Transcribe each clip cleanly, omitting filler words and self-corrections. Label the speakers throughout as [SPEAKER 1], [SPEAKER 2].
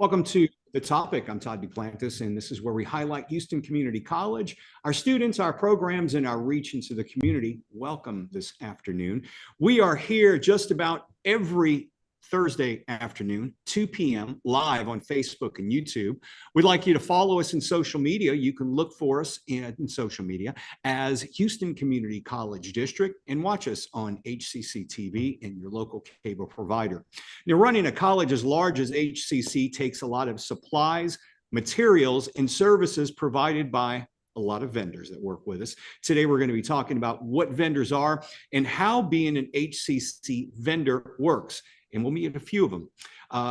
[SPEAKER 1] Welcome to The Topic. I'm Todd Duplantis, and this is where we highlight Houston Community College, our students, our programs, and our reach into the community. Welcome this afternoon. We are here just about every Thursday afternoon, 2 p.m., live on Facebook and YouTube. We'd like you to follow us in social media. You can look for us in social media as Houston Community College District and watch us on HCCTV and your local cable provider. Now, running a college as large as HCC takes a lot of supplies, materials, and services provided by a lot of vendors that work with us. Today, we're going to be talking about what vendors are and how being an HCC vendor works. And we'll meet a few of them.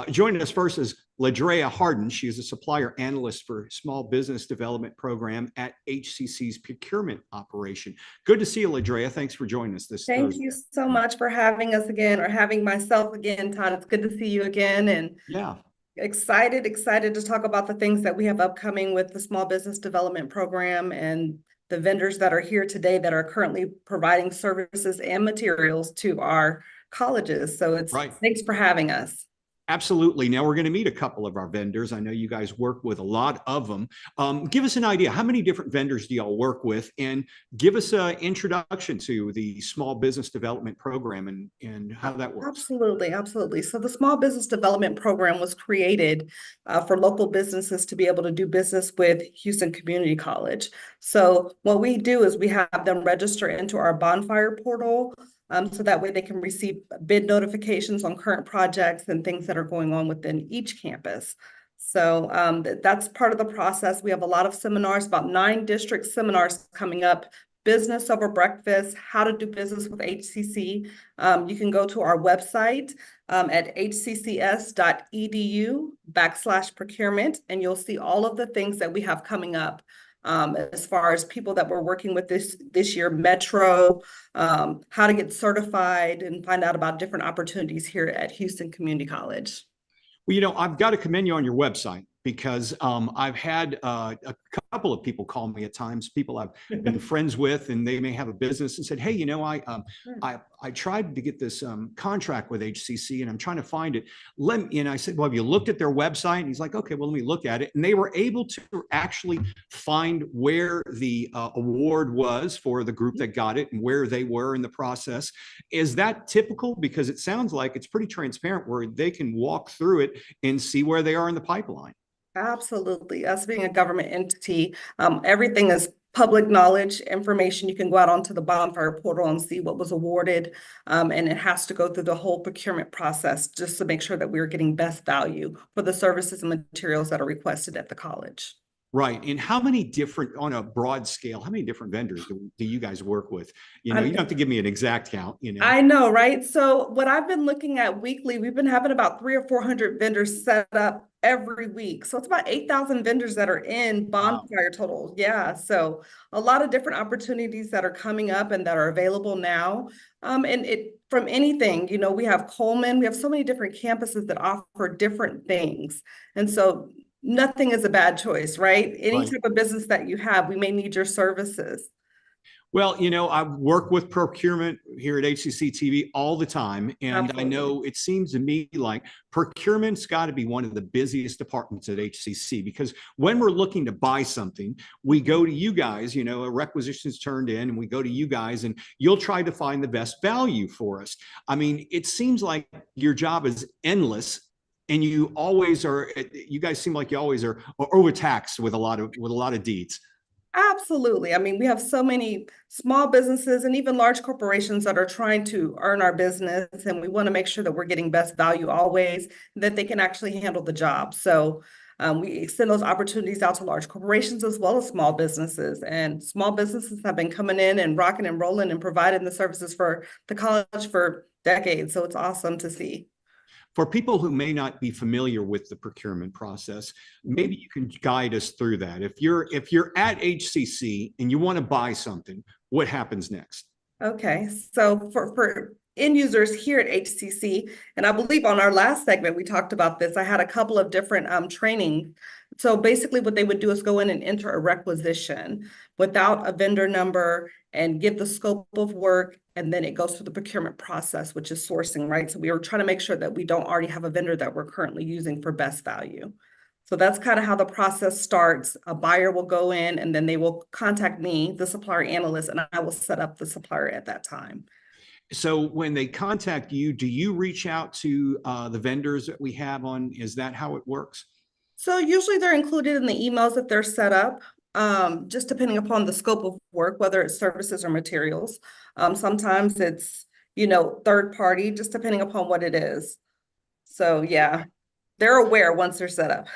[SPEAKER 1] Joining us first is Ledrea Harden. She is a supplier analyst for Small Business Development Program at HCC's procurement operation. Good to see you, Ledrea. Thanks for joining us this Thursday.
[SPEAKER 2] Thank you so much for having us again, or having myself again, Todd. It's good to see you again, and excited to talk about the things that we have upcoming with the Small Business Development Program and the vendors that are here today that are currently providing services and materials to our colleges. So it's Thanks for having us.
[SPEAKER 1] Absolutely. Now we're going to meet a couple of our vendors. I know you guys work with a lot of them. Give us an idea. How many different vendors do y'all work with? And give us an introduction to the Small Business Development Program and how that works.
[SPEAKER 2] Absolutely. So the Small Business Development Program was created for local businesses to be able to do business with Houston Community College. So what we do is we have them register into our bonfire portal, so that way they can receive bid notifications on current projects and things that are going on within each campus. So that's part of the process. We have a lot of seminars, about 9 district seminars coming up. Business over breakfast, how to do business with HCC. You can go to our website at hccs.edu/procurement, and you'll see all of the things that we have coming up. As far as people that we're working with this year, Metro, how to get certified and find out about different opportunities here at Houston Community College.
[SPEAKER 1] Well, I've got to commend you on your website because I've had a couple of people call me at times, people I've been friends with, and they may have a business and said, hey, I tried to get this contract with HCC and I'm trying to find it. And I said, well, have you looked at their website? And he's like, okay, well, let me look at it. And they were able to actually find where the award was for the group that got it and where they were in the process. Is that typical? Because it sounds like it's pretty transparent where they can walk through it and see where they are in the pipeline.
[SPEAKER 2] Absolutely. Us being a government entity, everything is public knowledge information. You can go out onto the bonfire portal and see what was awarded, and it has to go through the whole procurement process just to make sure that we're getting best value for the services and materials that are requested at the college.
[SPEAKER 1] Right. And how many different, on a broad scale, how many different vendors do you guys work with? You don't have to give me an exact count,
[SPEAKER 2] I know, right? So what I've been looking at weekly, we've been having about 300 or 400 vendors set up every week. So it's about 8,000 vendors that are in bonfire total. Yeah. So a lot of different opportunities that are coming up and that are available now. And it from anything, we have Coleman, we have so many different campuses that offer different things. And so nothing is a bad choice, right? Any type of business that you have, we may need your services.
[SPEAKER 1] Well, I've worked with procurement here at HCCTV all the time. And Absolutely. I know it seems to me like procurement's got to be one of the busiest departments at HCC, because when we're looking to buy something, we go to you guys, a requisition is turned in and we go to you guys and you'll try to find the best value for us. I mean, it seems like your job is endless. And you guys seem like you always are overtaxed with a lot of deeds.
[SPEAKER 2] Absolutely. I mean, we have so many small businesses and even large corporations that are trying to earn our business, and we want to make sure that we're getting best value always, that they can actually handle the job. So we extend those opportunities out to large corporations as well as small businesses. And small businesses have been coming in and rocking and rolling and providing the services for the college for decades. So it's awesome to see.
[SPEAKER 1] For people who may not be familiar with the procurement process, maybe you can guide us through that. If you're at HCC and you want to buy something, what happens next?
[SPEAKER 2] Okay, so for end users here at HCC, and I believe on our last segment we talked about this, I had a couple of different training So basically what they would do is go in and enter a requisition without a vendor number and give the scope of work, and then it goes through the procurement process, which is sourcing, right? So we are trying to make sure that we don't already have a vendor that we're currently using for best value. So that's kind of how the process starts. A buyer will go in and then they will contact me, the supplier analyst, and I will set up the supplier at that time.
[SPEAKER 1] So when they contact you, do you reach out to the vendors that we have on? Is that how it works?
[SPEAKER 2] So usually they're included in the emails that they're set up, just depending upon the scope of work, whether it's services or materials. Sometimes it's, third party, just depending upon what it is. So yeah, they're aware once they're set up.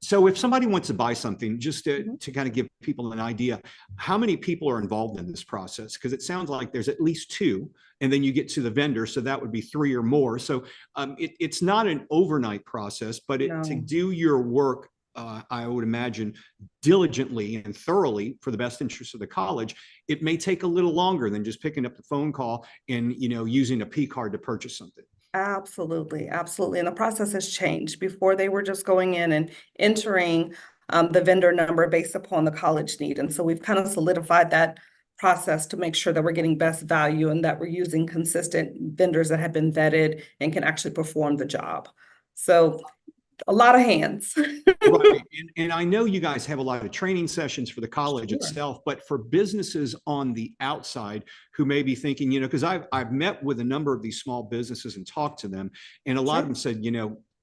[SPEAKER 1] So if somebody wants to buy something, just to kind of give people an idea, how many people are involved in this process? Because it sounds like there's at least two, and then you get to the vendor, so that would be three or more. So it's not an overnight process, but to do your work, I would imagine, diligently and thoroughly for the best interest of the college, it may take a little longer than just picking up the phone call and using a P card to purchase something.
[SPEAKER 2] Absolutely, absolutely. And the process has changed. Before, they were just going in and entering the vendor number based upon the college need. And so we've kind of solidified that process to make sure that we're getting best value and that we're using consistent vendors that have been vetted and can actually perform the job. So a lot of hands.
[SPEAKER 1] Right. And I know you guys have a lot of training sessions for the college itself, but for businesses on the outside who may be thinking, because I've met with a number of these small businesses and talked to them, and a lot of them said,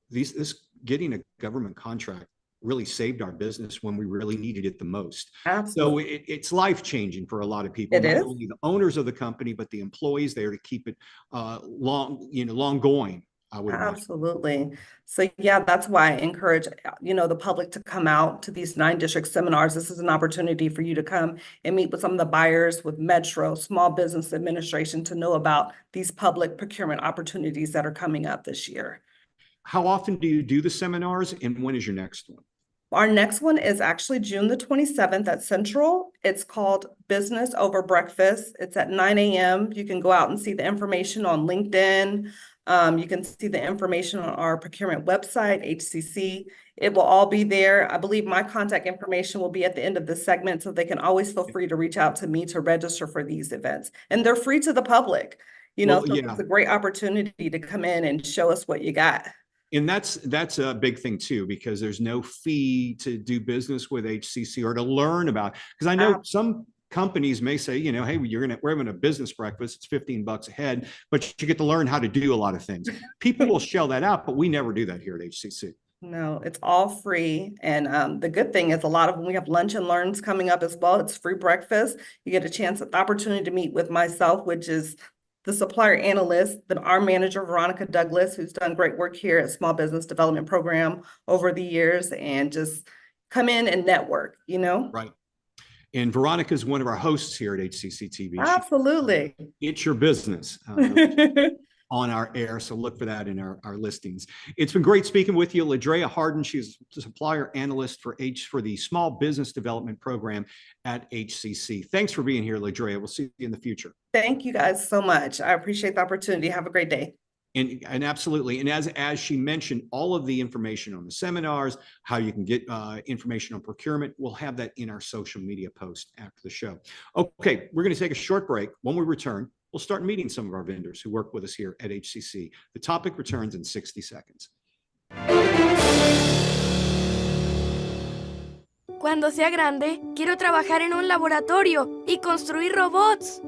[SPEAKER 1] this getting a government contract really saved our business when we really needed it the most.
[SPEAKER 2] Absolutely.
[SPEAKER 1] So it's life-changing for a lot of people, not only the owners of the company, but the employees there to keep it long going.
[SPEAKER 2] Absolutely. So yeah, that's why I encourage, the public to come out to these 9 district seminars. This is an opportunity for you to come and meet with some of the buyers with Metro, Small Business Administration, to know about these public procurement opportunities that are coming up this year.
[SPEAKER 1] How often do you do the seminars, and when is your next one?
[SPEAKER 2] Our next one is actually June the 27th at Central. It's called Business Over Breakfast. It's at 9 a.m. You can go out and see the information on LinkedIn. You can see the information on our procurement website, HCC. It will all be there. I believe my contact information will be at the end of the segment, so they can always feel free to reach out to me to register for these events. And they're free to the public, so it's a great opportunity to come in and show us what you got.
[SPEAKER 1] And that's a big thing too, because there's no fee to do business with HCC or to learn about, because I know some companies may say, hey, we're having a business breakfast, it's $15 a head, but you get to learn how to do a lot of things. People will shell that out, but we never do that here at HCC.
[SPEAKER 2] No, it's all free. And the good thing is we have lunch and learns coming up as well. It's free breakfast. You get the opportunity to meet with myself, which is the supplier analyst, then our manager, Veronica Douglas, who's done great work here at Small Business Development Program over the years, and just come in and network,
[SPEAKER 1] Right. And Veronica is one of our hosts here at HCCTV.
[SPEAKER 2] Absolutely.
[SPEAKER 1] It's Your Business on our air, so look for that in our listings. It's been great speaking with you. Ledrea Harden, she's the supplier analyst for the Small Business Development Program at HCC. Thanks for being here, Ledrea. We'll see you in the future.
[SPEAKER 2] Thank you guys so much. I appreciate the opportunity. Have a great day.
[SPEAKER 1] And absolutely. And as she mentioned, all of the information on the seminars, how you can get information on procurement, we'll have that in our social media post after the show. Okay, we're going to take a short break. When we return, we'll start meeting some of our vendors who work with us here at HCC. The topic returns in 60 seconds.
[SPEAKER 3] Cuando sea grande, quiero trabajar en un laboratorio y construir robots.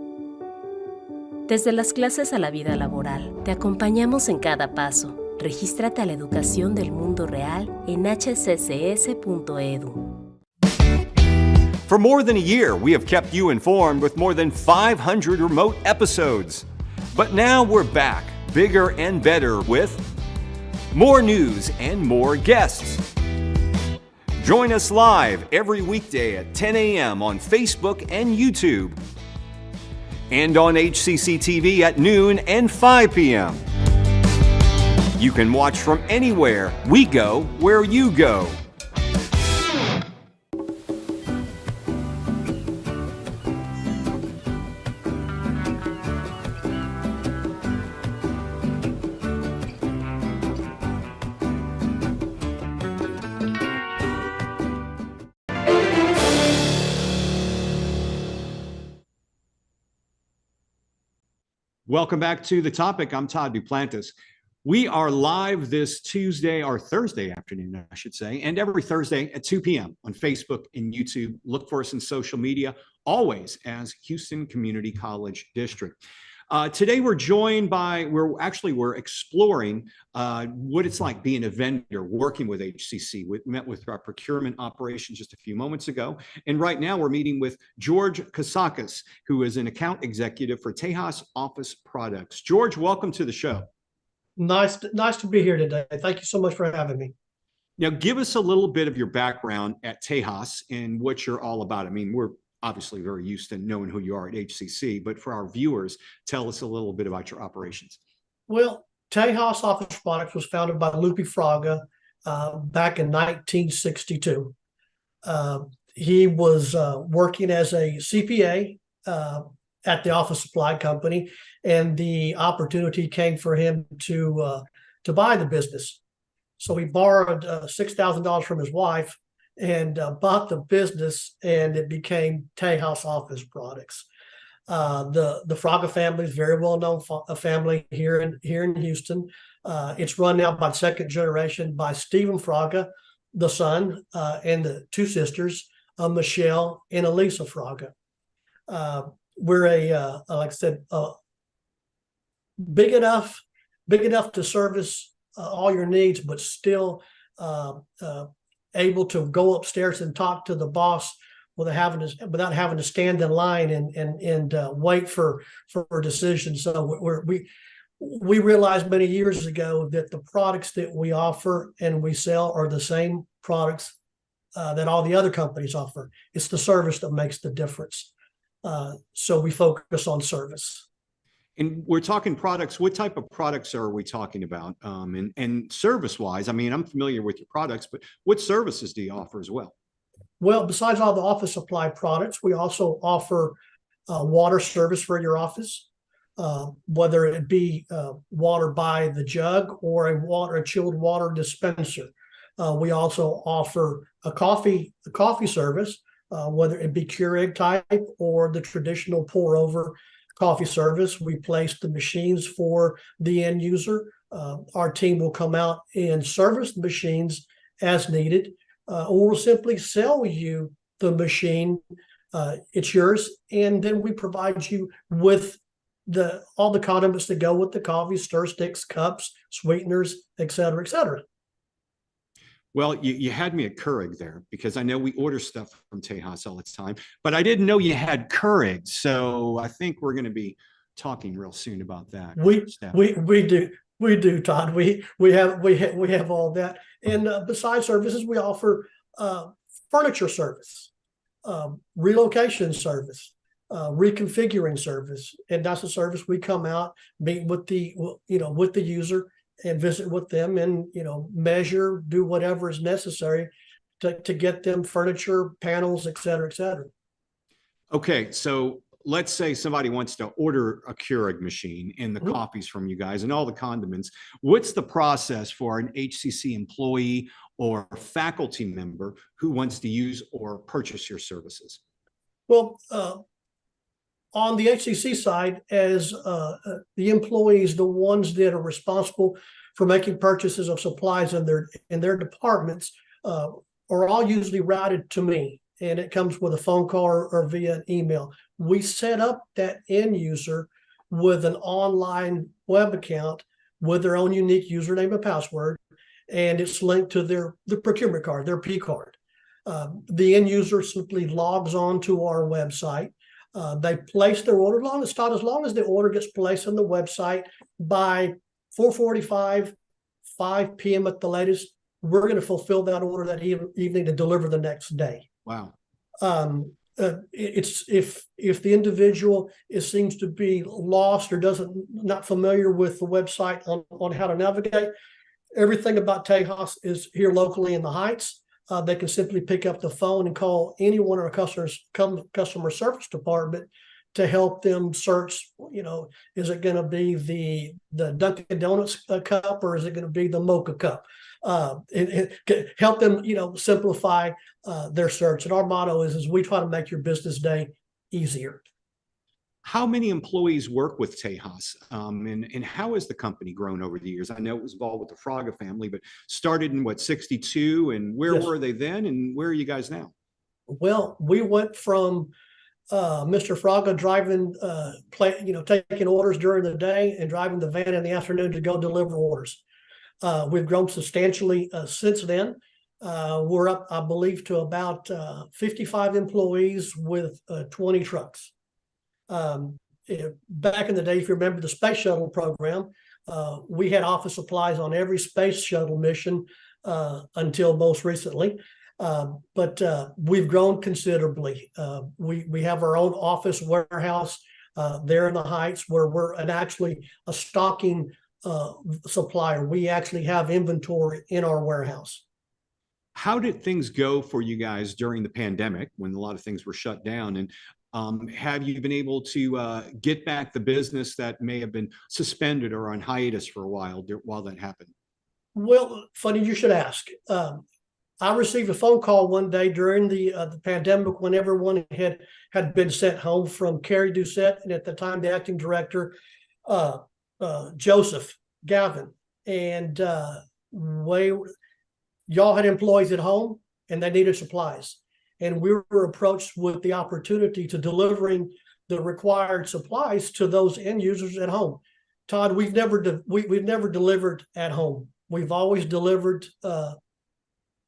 [SPEAKER 4] Desde las clases a la vida laboral, te acompañamos en cada paso. Regístrate a la educación del mundo real en hccs.edu.
[SPEAKER 5] For more than a year, we have kept you informed with more than 500 remote episodes. But now we're back, bigger and better, with more news and more guests. Join us live every weekday at 10 a.m. on Facebook and YouTube, and on HCCTV at noon and 5 p.m. You can watch from anywhere. We go where you go.
[SPEAKER 1] Welcome back to The Topic. I'm Todd Duplantis. We are live this Tuesday or Thursday afternoon, I should say, and every Thursday at 2 p.m. on Facebook and YouTube. Look for us in social media, always as Houston Community College District. Today we're joined by, we're exploring what it's like being a vendor working with HCC. We met with our procurement operations just a few moments ago. And right now we're meeting with George Cosakis, who is an account executive for Tejas Office Products. George, welcome to the show.
[SPEAKER 6] Nice to be here today. Thank you so much for having me.
[SPEAKER 1] Now, give us a little bit of your background at Tejas and what you're all about. I mean, we're obviously very used to knowing who you are at HCC, but for our viewers, tell us a little bit about your operations.
[SPEAKER 6] Well, Tejas Office Products was founded by Lupe Fraga back in 1962. He was working as a CPA at the office supply company, and the opportunity came for him to buy the business. So he borrowed $6,000 from his wife and bought the business, and it became Tejas Office Products. The Fraga family is very well known family here in Houston. It's run now by second generation by Stephen Fraga, the son, and the two sisters, Michelle and Elisa Fraga. We're like I said, big enough to service all your needs, but still able to go upstairs and talk to the boss without having to stand in line and wait for a decision. So we realized many years ago that the products that we offer and we sell are the same products that all the other companies offer. It's the service that makes the difference. So we focus on service.
[SPEAKER 1] And we're talking products. What type of products are we talking about? And service-wise, I mean, I'm familiar with your products, but what services do you offer as well?
[SPEAKER 6] Well, besides all the office supply products, we also offer water service for your office, whether it be water by the jug or a chilled water dispenser. We also offer a coffee service, whether it be Keurig type or the traditional pour over coffee service. We place the machines for the end user. Our team will come out and service the machines as needed, or we'll simply sell you the machine. It's yours, and then we provide you with all the condiments that go with the coffee: stir sticks, cups, sweeteners, et cetera, et cetera.
[SPEAKER 1] Well, you had me at Keurig there, because I know we order stuff from Tejas all the time, but I didn't know you had Keurig. So I think we're going to be talking real soon about that. We do, Todd. We have all that. And besides services, we offer furniture service, relocation service, reconfiguring service, and that's a service we come out, meet with the user, and visit with them, and measure, do whatever is necessary to get them furniture, panels, et cetera, et cetera. Okay, so let's say somebody wants to order a Keurig machine and the coffees from you guys and all the condiments. What's the process for an HCC employee or faculty member who wants to use or purchase your services?
[SPEAKER 6] Well, on the HCC side, as the employees, the ones that are responsible for making purchases of supplies in their departments, are all usually routed to me, and it comes with a phone call or via an email. We set up that end user with an online web account with their own unique username and password, and it's linked to the procurement card, their P card. The end user simply logs on to our website. They place their order. As long as the order gets placed on the website by 4:45, 5 p.m. at the latest, we're going to fulfill that order that evening to deliver the next day.
[SPEAKER 1] Wow.
[SPEAKER 6] It's if the individual seems to be lost or not familiar with the website on how to navigate, everything about Tejas is here locally in the Heights. They can simply pick up the phone and call anyone in our customer service department to help them search. Is it going to be the Dunkin' Donuts cup, or is it going to be the Mocha cup? And help them, simplify their search. And our motto is we try to make your business day easier.
[SPEAKER 1] How many employees work with Tejas, and how has the company grown over the years? I know it was involved with the Fraga family, but started in what, 62, and where
[SPEAKER 6] Yes.
[SPEAKER 1] were they then, and where are you guys now?
[SPEAKER 6] Well, we went from Mr. Fraga driving, taking orders during the day and driving the van in the afternoon to go deliver orders. We've grown substantially since then. We're up, I believe, to about 55 employees with 20 trucks. Back in the day, if you remember the space shuttle program, we had office supplies on every space shuttle mission until most recently. But we've grown considerably. We have our own office warehouse there in the Heights, where we're actually a stocking supplier. We actually have inventory in our warehouse.
[SPEAKER 1] How did things go for you guys during the pandemic when a lot of things were shut down? And have you been able to get back the business that may have been suspended or on hiatus for a while that happened?
[SPEAKER 6] Well, funny you should ask. I received a phone call one day during the pandemic when everyone had been sent home from Carrie Doucette and at the time the acting director, Joseph Gavin. And y'all had employees at home and they needed supplies. And we were approached with the opportunity to delivering the required supplies to those end users at home. Todd, we've never delivered at home. We've always delivered to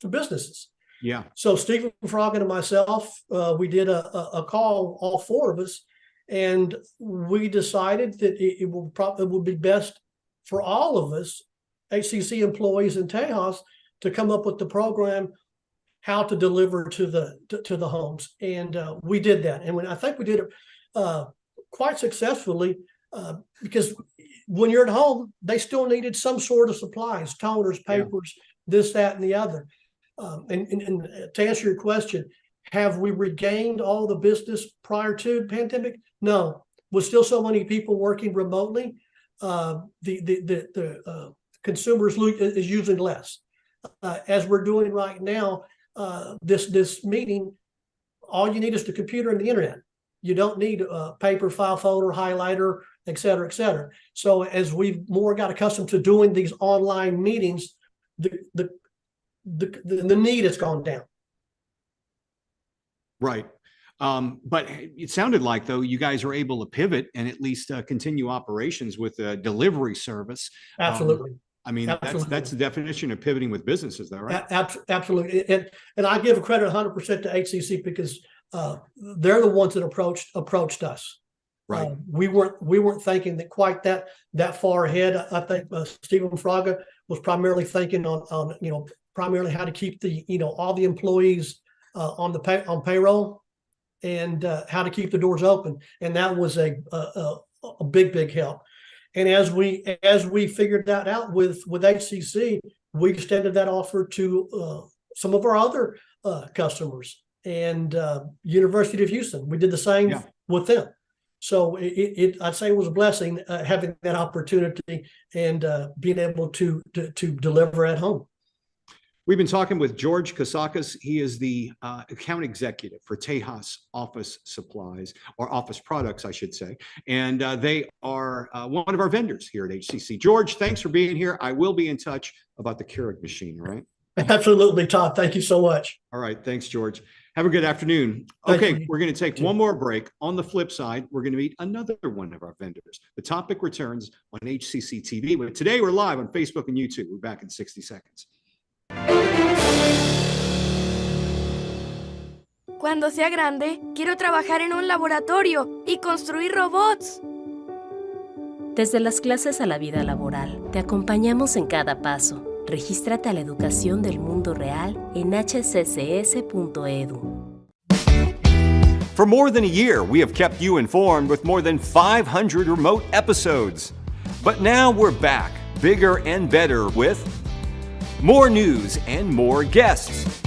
[SPEAKER 6] businesses.
[SPEAKER 1] Yeah.
[SPEAKER 6] So Stephen Fraga and myself, we did a call, all four of us, and we decided that it would be best for all of us, HCC employees in Tejas, to come up with the program how to deliver to the homes, and we did that. And I think we did it quite successfully because when you're at home, they still needed some sort of supplies, toners, papers, this, that, and the other. And to answer your question, have we regained all the business prior to the pandemic? No, with still so many people working remotely, the consumers is using less. As we're doing right now, this meeting, all you need is the computer and the internet. You don't need a paper, file folder, highlighter, et cetera, et cetera. So as we've more got accustomed to doing these online meetings, the need has gone down.
[SPEAKER 1] Right. But it sounded like, though, you guys are able to pivot and at least continue operations with a delivery service.
[SPEAKER 6] Absolutely.
[SPEAKER 1] I mean, that's the definition of pivoting with businesses, though, right?
[SPEAKER 6] Absolutely. And I give credit 100% to HCC because they're the ones that approached us.
[SPEAKER 1] Right.
[SPEAKER 6] We weren't thinking that quite that far ahead. I think Stephen Fraga was primarily thinking on primarily how to keep all the employees on payroll and how to keep the doors open, and that was a big help. And as we figured that out with HCC, we extended that offer to some of our other customers and University of Houston. We did the same with them. So I'd say it was a blessing having that opportunity and being able to deliver at home.
[SPEAKER 1] We've been talking with George Cosakis. He is the account executive for Tejas Office Supplies, or Office Products, I should say. And they are one of our vendors here at HCC. George, thanks for being here. I will be in touch about the Keurig machine, right?
[SPEAKER 6] Absolutely, Todd. Thank you so much.
[SPEAKER 1] All right. Thanks, George. Have a good afternoon. Okay, we're going to take one more break. On the flip side, we're going to meet another one of our vendors. The topic returns on HCCTV. But today we're live on Facebook and YouTube. We're back in 60 seconds.
[SPEAKER 3] Cuando sea grande, quiero trabajar en un laboratorio y construir robots.
[SPEAKER 4] Desde las clases a la vida laboral, te acompañamos en cada paso. Regístrate a la educación del mundo real en hccs.edu.
[SPEAKER 5] For more than a year, we have kept you informed with more than 500 remote episodes. But now we're back, bigger and better with more news and more guests.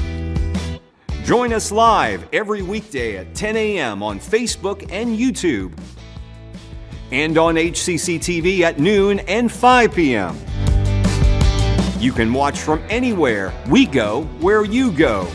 [SPEAKER 5] Join us live every weekday at 10 a.m. on Facebook and YouTube, and on HCCTV at noon and 5 p.m. You can watch from anywhere. We go where you go.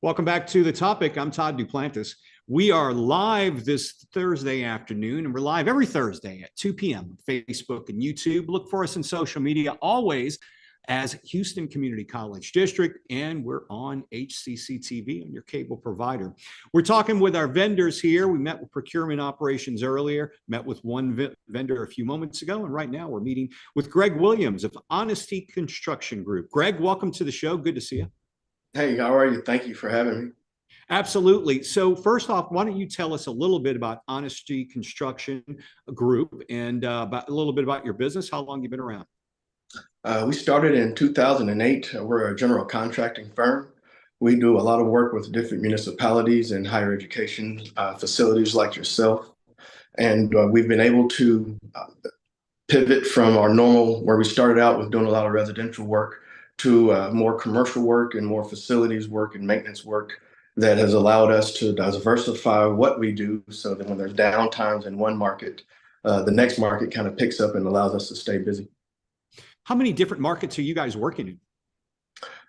[SPEAKER 1] Welcome back to The Topic. I'm Todd Duplantis. We are live this Thursday afternoon, and we're live every Thursday at 2 p.m. Facebook and YouTube. Look for us in social media always as Houston Community College District, and we're on HCCTV on your cable provider. We're talking with our vendors here. We met with procurement operations earlier, met with one vendor a few moments ago, and right now we're meeting with Greg Williams of Honesty Construction Group. Greg, welcome to the show. Good to see you.
[SPEAKER 7] Hey, how are you? Thank you for having me.
[SPEAKER 1] Absolutely. So first off, why don't you tell us a little bit about Honesty Construction Group and about a little bit about your business, how long you've been around?
[SPEAKER 7] We started in 2008. We're a general contracting firm. We do a lot of work with different municipalities and higher education facilities like yourself. And we've been able to pivot from our normal, where we started out with doing a lot of residential work, to more commercial work and more facilities work and maintenance work that has allowed us to diversify what we do so that when there's downtimes in one market, the next market kind of picks up and allows us to stay busy.
[SPEAKER 1] How many different markets are you guys working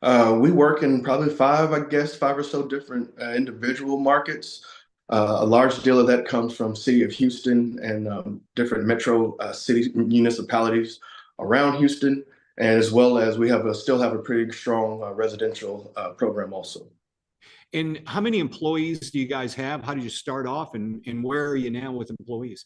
[SPEAKER 1] in?
[SPEAKER 7] We work in probably five or so different individual markets. A large deal of that comes from City of Houston and different metro city municipalities around Houston, and as well as we still have a pretty strong residential program also.
[SPEAKER 1] And how many employees do you guys have? How did you start off, and where are you now with employees?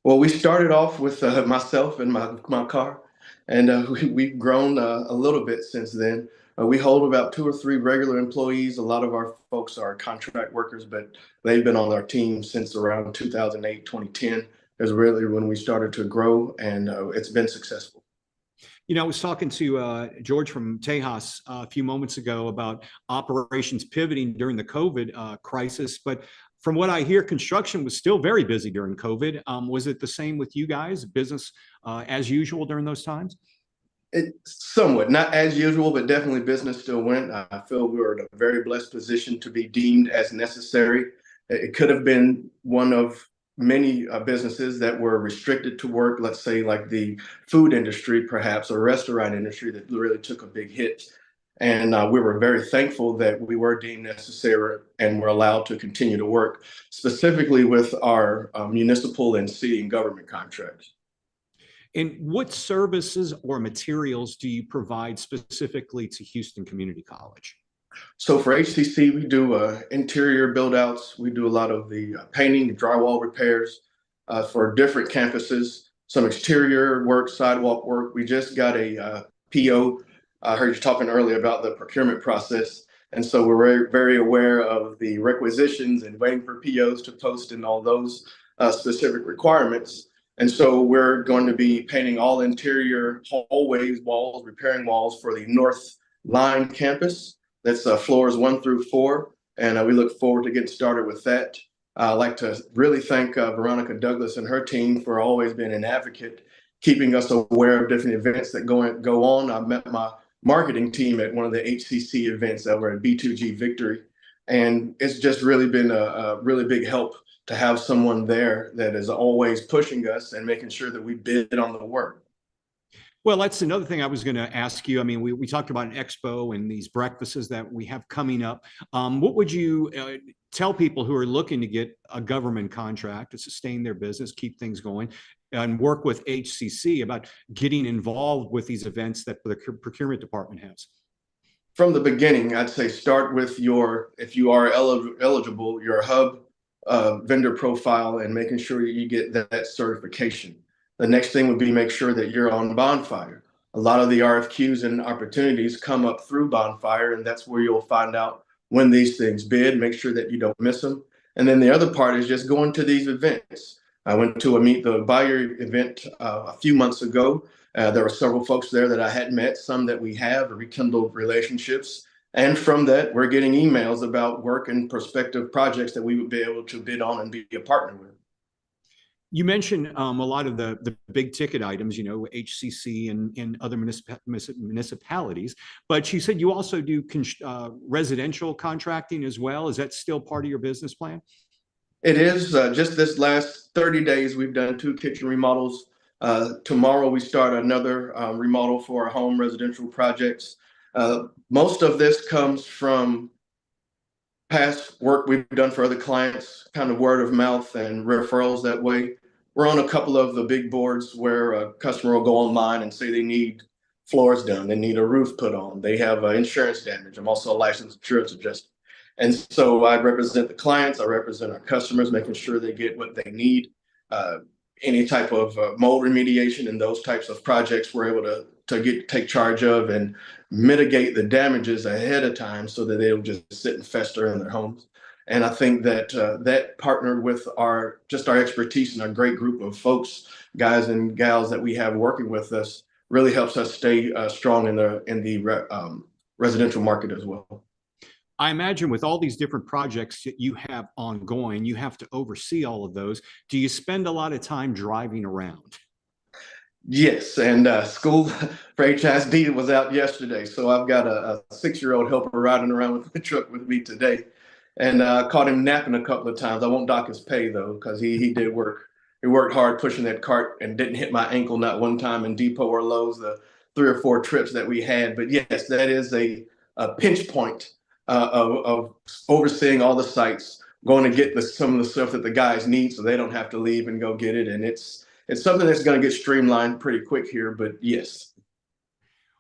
[SPEAKER 7] Well, we started off with myself and my car, and we've grown a little bit since then. We hold about 2 or 3 regular employees. A lot of our folks are contract workers, but they've been on our team since around 2008, 2010 is really when we started to grow, and it's been successful.
[SPEAKER 1] You know, I was talking to George from Tejas a few moments ago about operations pivoting during the COVID crisis, but from what I hear, construction was still very busy during COVID. Was it the same with you guys, business as usual during those times?
[SPEAKER 7] Somewhat, not as usual, but definitely business still went. I feel we were in a very blessed position to be deemed as necessary. It could have been one of many businesses that were restricted to work, let's say like the food industry, perhaps, or restaurant industry that really took a big hit. And we were very thankful that we were deemed necessary and were allowed to continue to work, specifically with our municipal and city and government contracts.
[SPEAKER 1] And what services or materials do you provide specifically to Houston Community College?
[SPEAKER 7] So for HCC, we do interior build outs. We do a lot of the painting, drywall repairs for different campuses, some exterior work, sidewalk work. We just got a PO. I heard you talking earlier about the procurement process. And so we're very, very aware of the requisitions and waiting for POs to post and all those specific requirements. And so we're going to be painting all interior hallways, walls, repairing walls for the North Line campus. That's floors 1 through 4, and we look forward to getting started with that. I'd like to really thank Veronica Douglas and her team for always being an advocate, keeping us aware of different events that go on. I met my marketing team at one of the HCC events that were at B2G Victory, and it's just really been a really big help to have someone there that is always pushing us and making sure that we bid on the work.
[SPEAKER 1] Well, that's another thing I was going to ask you. I mean, we talked about an expo and these breakfasts that we have coming up. What would you tell people who are looking to get a government contract to sustain their business, keep things going, and work with HCC about getting involved with these events that the procurement department has?
[SPEAKER 7] From the beginning, I'd say start with if you are eligible, your hub vendor profile and making sure you get that certification. The next thing would be make sure that you're on Bonfire. A lot of the RFQs and opportunities come up through Bonfire, and that's where you'll find out when these things bid. Make sure that you don't miss them. And then the other part is just going to these events. I went to a Meet the Buyer event a few months ago. There were several folks there that I hadn't met, some that we have rekindled relationships. And from that, we're getting emails about work and prospective projects that we would be able to bid on and be a partner with.
[SPEAKER 1] You mentioned a lot of the big ticket items, you know, HCC and other municipalities, but you said you also do residential contracting as well. Is that still part of your business plan?
[SPEAKER 7] It is. Just this last 30 days, we've done 2 kitchen remodels. Tomorrow, we start another remodel for our home residential projects. Most of this comes from past work we've done for other clients, kind of word of mouth and referrals that way. We're on a couple of the big boards where a customer will go online and say they need floors done, they need a roof put on, they have insurance damage. I'm also a licensed insurance adjuster. And so I represent the clients, I represent our customers, making sure they get what they need. Any type of mold remediation and those types of projects we're able to take charge of and mitigate the damages ahead of time so that they don't just sit and fester in their homes. And I think that that partnered with our expertise and our great group of folks, guys and gals that we have working with us, really helps us stay strong in the residential market as well.
[SPEAKER 1] I imagine with all these different projects that you have ongoing, you have to oversee all of those. Do you spend a lot of time driving around?
[SPEAKER 7] Yes, and school for HISD was out yesterday, so I've got a 6-year-old helper riding around with the truck with me today, and caught him napping a couple of times. I won't dock his pay though, because he did work. He worked hard pushing that cart and didn't hit my ankle not one time in Depot or Lowe's, the 3 or 4 trips that we had. But yes, that is a pinch point of overseeing all the sites, going to get some of the stuff that the guys need so they don't have to leave and go get it. And it's something that's going to get streamlined pretty quick here, but yes.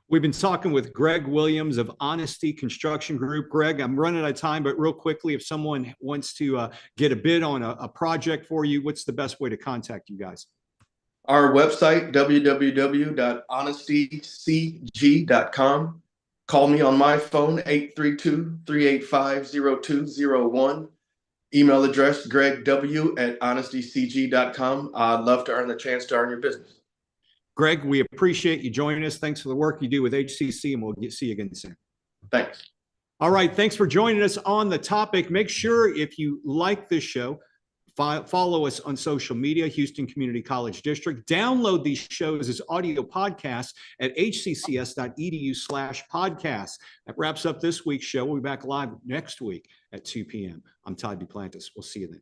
[SPEAKER 1] We've been talking with Greg Williams of Honesty Construction Group. Greg, I'm running out of time, but real quickly, if someone wants to get a bid on a project for you, what's the best way to contact you guys?
[SPEAKER 7] Our website, www.honestycg.com. Call me on my phone, 832-385-0201. Email address, gregw@honestycg.com. I'd love to earn the chance to earn your business.
[SPEAKER 1] Greg, we appreciate you joining us. Thanks for the work you do with HCC, and we'll see you again soon.
[SPEAKER 7] Thanks.
[SPEAKER 1] All right. Thanks for joining us on the topic. Make sure if you like this show, follow us on social media, Houston Community College District. Download these shows as audio podcasts at hccs.edu/podcasts. That wraps up this week's show. We'll be back live next week at 2 p.m. I'm Todd Duplantis. We'll see you then.